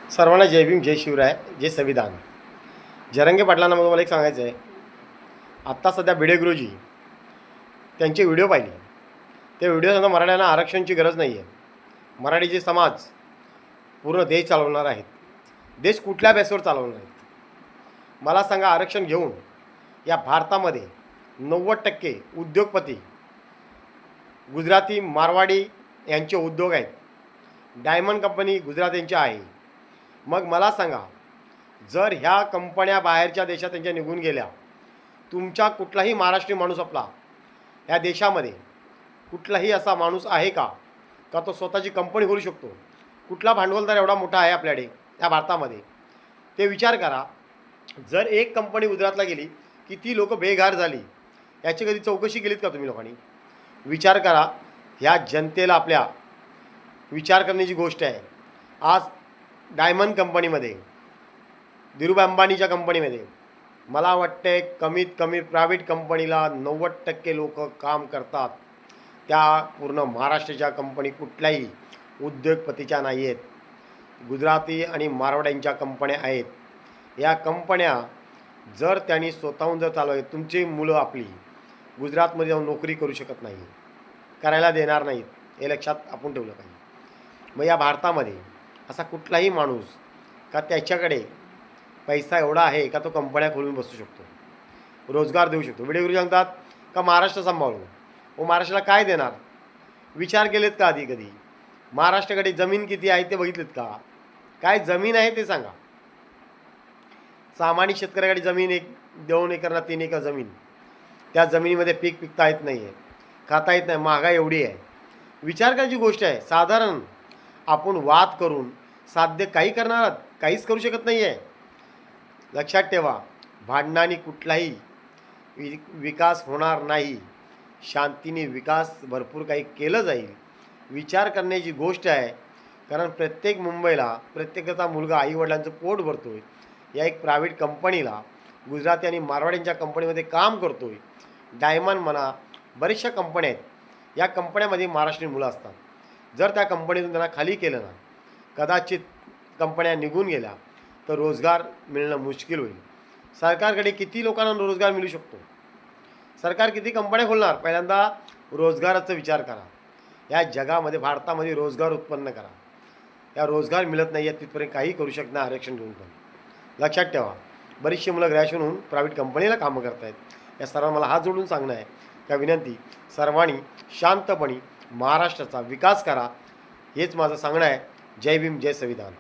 सर्वांना जय भीम, जय शिवराय, जय संविधान. जरांगे पाटलांना मला एक सांगायचं आहे. आत्ता सध्या भिडेगुरुजी त्यांचे व्हिडिओ पाहिले. ते व्हिडिओ सांगता मराठ्यांना आरक्षणाची गरज नाही आहे. मराठीचे समाज पूर्ण देश चालवणार आहेत. देश कुठल्या बेसवर चालवणार आहेत? मला सांगा, आरक्षण घेऊन या भारतामध्ये 90% उद्योगपती गुजराती, मारवाडी यांचे उद्योग आहेत. डायमंड कंपनी गुजरात यांची आहे. मग मला सांगा, जर ह्या कंपन्या बाहेरच्या देशात त्यांच्या निघून गेल्या, तुमचा कुठलाही महाराष्ट्रीय माणूस आपला ह्या देशामध्ये कुठलाही असा माणूस आहे का तो स्वतःची कंपनी खोलू शकतो? कुठला भांडवलदार एवढा मोठा आहे आपल्याकडे या भारतामध्ये? ते विचार करा. जर एक कंपनी गुजरातला गेली, किती लोक बेघर झाली, याची कधी चौकशी केलीत का तुम्ही लोकांनी? विचार करा. ह्या जनतेला आपल्या विचार करण्याची गोष्ट आहे. आज डायमंड कंपनीमध्ये, धीरूभाई अंबानीच्या कंपनीमध्ये मला वाटते कमीत कमी प्रायव्हेट कंपनीला 90% लोक काम करतात. त्या पूर्ण महाराष्ट्राच्या कंपनी कुठल्याही उद्योगपतीच्या नाही आहेत. गुजराती आणि मारवाड्यांच्या कंपन्या आहेत. या कंपन्या जर त्यांनी स्वतःहून जर चालवले, तुमची मुलं आपली गुजरातमध्ये जाऊन नोकरी करू शकत नाही, करायला देणार नाहीत. हे लक्षात आपण ठेवलं पाहिजे. मग या भारतामध्ये असा कुठलाही माणूस का त्याच्याकडे पैसा एवढा आहे का तो कंपन्या खोलून बसू शकतो, रोजगार देऊ शकतो? भिडेगुरुजी सांगतात का महाराष्ट्र सांभाळू. व महाराष्ट्राला काय देणार? विचार केलेत का आधी कधी? महाराष्ट्राकडे जमीन किती आहे ते बघितलेत का? काय जमीन आहे ते सांगा. सामान्य शेतकऱ्याकडे जमीन 2 एकर ना 3 एकर जमीन, त्या जमिनीमध्ये पीक पिकता येत नाही आहे, खाता येत नाही. महागाई एवढी आहे. विचार करायची गोष्ट आहे. साधारण आपण वाद करून साध्य काही करणार आहात? काहीच करू शकत नाही आहे. लक्षात ठेवा, भांडणाने कुठलाही विकास होणार नाही. शांतीने विकास भरपूर काही केलं जाईल. विचार करण्याची गोष्ट आहे. कारण प्रत्येक मुंबईला प्रत्येकाचा मुलगा आईवडिलांचं पोट भरतो आहे. या एक प्रायव्हेट कंपनीला गुजराती आणि मारवाड्यांच्या कंपनीमध्ये काम करतो आहे. डायमंड म्हणा, बऱ्याचशा कंपन्या आहेत. या कंपन्यामध्ये महाराष्ट्रीयन मुलं असतात. जर त्या कंपनीतून त्यांना खाली केलं ना, कदाचित कंपन्या निघून गेल्या तर रोजगार मिळणं मुश्किल होईल. सरकारकडे किती लोकांना रोजगार मिळू शकतो? सरकार किती कंपन्या खोलणार? पहिल्यांदा रोजगाराचा विचार करा. या जगामध्ये, भारतामध्ये रोजगार उत्पन्न करा. या रोजगार मिळत नाही आहे तिथपर्यंत काही करू शकणार आरक्षण घेऊन. पण लक्षात ठेवा, बरीचशी मुलं ग्रॅज्युएशन होऊन प्रायव्हेट कंपनीला कामं करत आहेत. या सर्वांना मला हात जोडून सांगणं आहे का विनंती, सर्वांनी शांतपणे महाराष्ट्राचा विकास करा. हेच माझं सांगणं आहे. जय भीम, जय संविधान.